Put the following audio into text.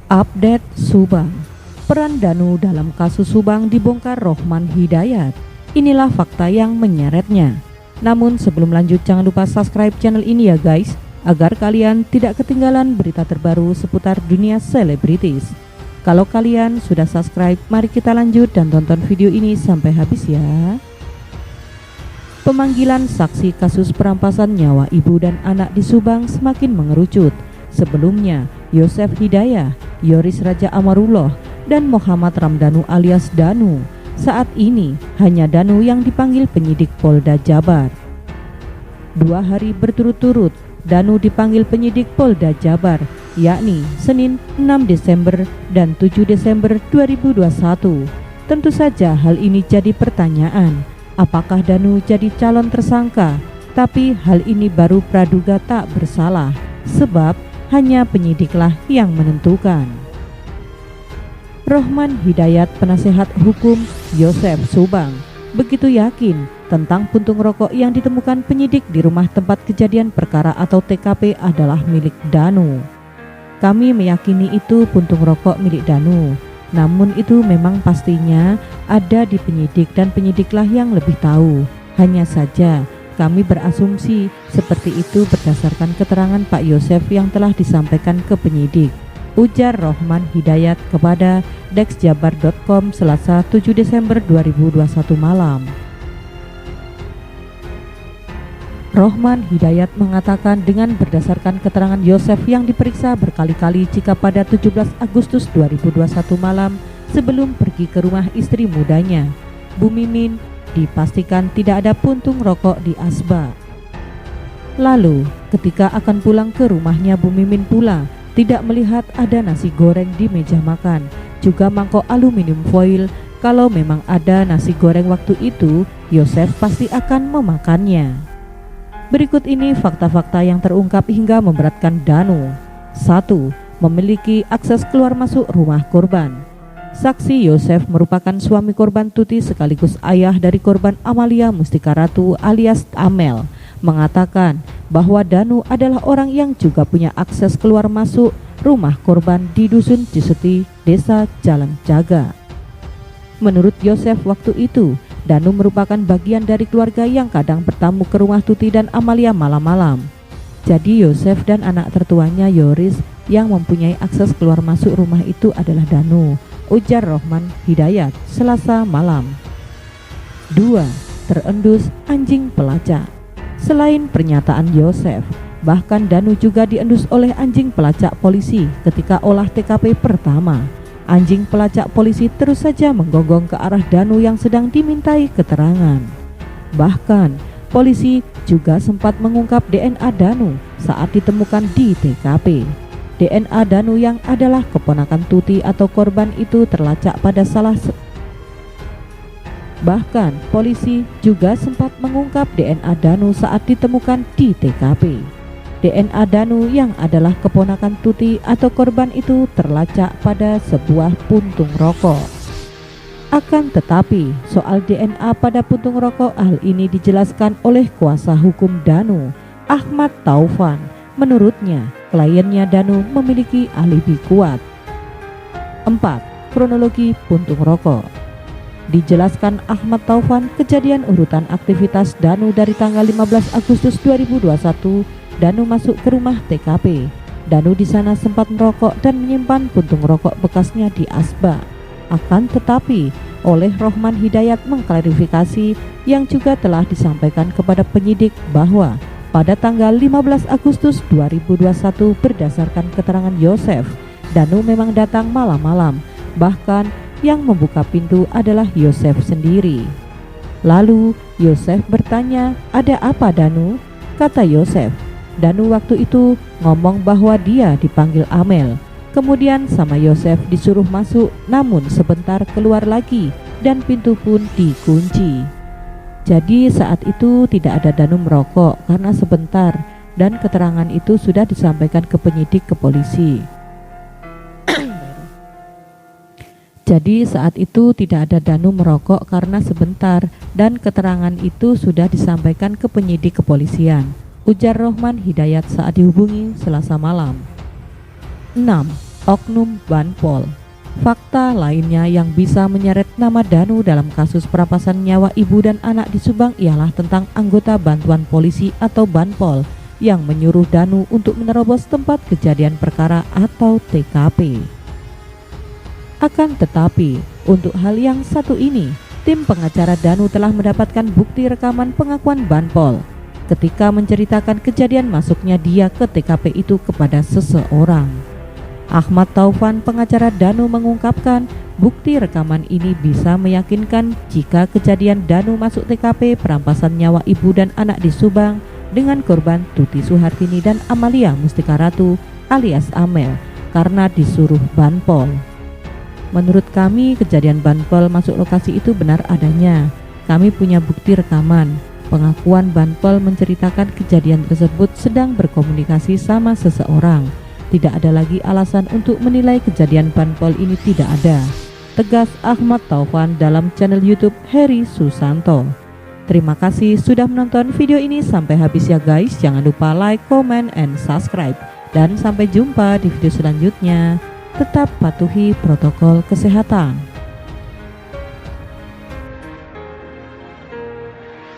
Update Subang. Peran Danu dalam kasus Subang dibongkar Rohman Hidayat. Inilah fakta yang menyeretnya. Namun sebelum lanjut, jangan lupa subscribe channel ini ya guys, agar kalian tidak ketinggalan berita terbaru seputar dunia selebritis. Kalau kalian sudah subscribe, mari kita lanjut dan tonton video ini sampai habis ya. Pemanggilan saksi kasus perampasan nyawa ibu dan anak di Subang semakin mengerucut. Sebelumnya, Yosef Hidayah, Yoris Raja Amarullah, dan Muhammad Ramdhanu alias Danu. Saat ini hanya Danu yang dipanggil penyidik Polda Jabar. 2 hari berturut-turut Danu dipanggil penyidik Polda Jabar, yakni Senin 6 Desember dan 7 Desember 2021. Tentu saja hal ini jadi pertanyaan, apakah Danu jadi calon tersangka? Tapi hal ini baru praduga tak bersalah, sebab hanya penyidiklah yang menentukan. Rohman Hidayat, penasehat hukum Yosef Subang, begitu yakin tentang puntung rokok yang ditemukan penyidik di rumah tempat kejadian perkara atau TKP adalah milik Danu. Kami meyakini itu puntung rokok milik Danu, namun itu memang pastinya ada di penyidik dan penyidiklah yang lebih tahu. Hanya saja kami berasumsi seperti itu berdasarkan keterangan Pak Yosef yang telah disampaikan ke penyidik, ujar Rohman Hidayat kepada dexjabar.com Selasa 7 Desember 2021 malam. Rohman Hidayat mengatakan dengan berdasarkan keterangan Yosef yang diperiksa berkali-kali jika pada 17 Agustus 2021 malam sebelum pergi ke rumah istri mudanya, Bu Mimin, dipastikan tidak ada puntung rokok di asbak. Lalu ketika akan pulang ke rumahnya, Bu Mimin pula tidak melihat ada nasi goreng di meja makan, juga mangkok aluminium foil. Kalau memang ada nasi goreng waktu itu, Yosef pasti akan memakannya. Berikut ini fakta-fakta yang terungkap hingga memberatkan Danu. 1. Memiliki akses keluar masuk rumah korban. Saksi Yosef merupakan suami korban Tuti sekaligus ayah dari korban Amalia Mustika Ratu alias Amel, mengatakan bahwa Danu adalah orang yang juga punya akses keluar masuk rumah korban di Dusun Cisuti, Desa Jalan Jaga. Menurut Yosef waktu itu, Danu merupakan bagian dari keluarga yang kadang bertamu ke rumah Tuti dan Amalia malam-malam. Jadi Yosef dan anak tertuanya Yoris yang mempunyai akses keluar masuk rumah itu adalah Danu, ujar Rohman Hidayat Selasa malam. 2. Terendus anjing pelacak. Selain pernyataan Yosef, bahkan Danu juga diendus oleh anjing pelacak polisi ketika olah TKP pertama. Anjing pelacak polisi terus saja menggonggong ke arah Danu yang sedang dimintai keterangan. Bahkan polisi juga sempat mengungkap DNA Danu saat ditemukan di TKP. DNA Danu yang adalah keponakan Tuti atau korban itu terlacak pada Bahkan polisi juga sempat mengungkap DNA Danu saat ditemukan di TKP. DNA Danu yang adalah keponakan Tuti atau korban itu terlacak pada sebuah puntung rokok. Akan tetapi soal DNA pada puntung rokok, hal ini dijelaskan oleh kuasa hukum Danu, Ahmad Taufan. Menurutnya, kliennya Danu memiliki alibi kuat. 4. Kronologi puntung rokok. Dijelaskan Ahmad Taufan, kejadian urutan aktivitas Danu dari tanggal 15 Agustus 2021, Danu masuk ke rumah TKP. Danu di sana sempat merokok dan menyimpan puntung rokok bekasnya di asbak. Akan tetapi, oleh Rohman Hidayat mengklarifikasi yang juga telah disampaikan kepada penyidik bahwa pada tanggal 15 Agustus 2021 berdasarkan keterangan Yosef, Danu memang datang malam-malam, bahkan yang membuka pintu adalah Yosef sendiri. Lalu Yosef bertanya, "Ada apa Danu?" Kata Yosef, Danu waktu itu ngomong bahwa dia dipanggil Amel. Kemudian sama Yosef disuruh masuk, namun sebentar keluar lagi dan pintu pun dikunci. Jadi saat itu tidak ada Danu merokok karena sebentar, dan keterangan itu sudah disampaikan ke penyidik ke polisi. Jadi saat itu tidak ada Danu merokok karena sebentar, dan keterangan itu sudah disampaikan ke penyidik kepolisian, ujar Rohman Hidayat saat dihubungi Selasa malam. 6. oknum Banpol. Fakta lainnya yang bisa menyeret nama Danu dalam kasus perampasan nyawa ibu dan anak di Subang ialah tentang anggota bantuan polisi atau Banpol yang menyuruh Danu untuk menerobos tempat kejadian perkara atau TKP. Akan tetapi, untuk hal yang satu ini, tim pengacara Danu telah mendapatkan bukti rekaman pengakuan Banpol ketika menceritakan kejadian masuknya dia ke TKP itu kepada seseorang. Ahmad Taufan, pengacara Danu, mengungkapkan bukti rekaman ini bisa meyakinkan jika kejadian Danu masuk TKP perampasan nyawa ibu dan anak di Subang dengan korban Tuti Suhartini dan Amalia Mustika Ratu alias Amel karena disuruh Banpol. Menurut kami, kejadian Banpol masuk lokasi itu benar adanya. Kami punya bukti rekaman. Pengakuan Banpol menceritakan kejadian tersebut sedang berkomunikasi sama seseorang. Tidak ada lagi alasan untuk menilai kejadian Banpol ini tidak ada, tegas Ahmad Taufan dalam channel YouTube Heri Susanto. Terima kasih sudah menonton video ini sampai habis ya guys. Jangan lupa like, comment, and subscribe. Dan sampai jumpa di video selanjutnya. Tetap patuhi protokol kesehatan.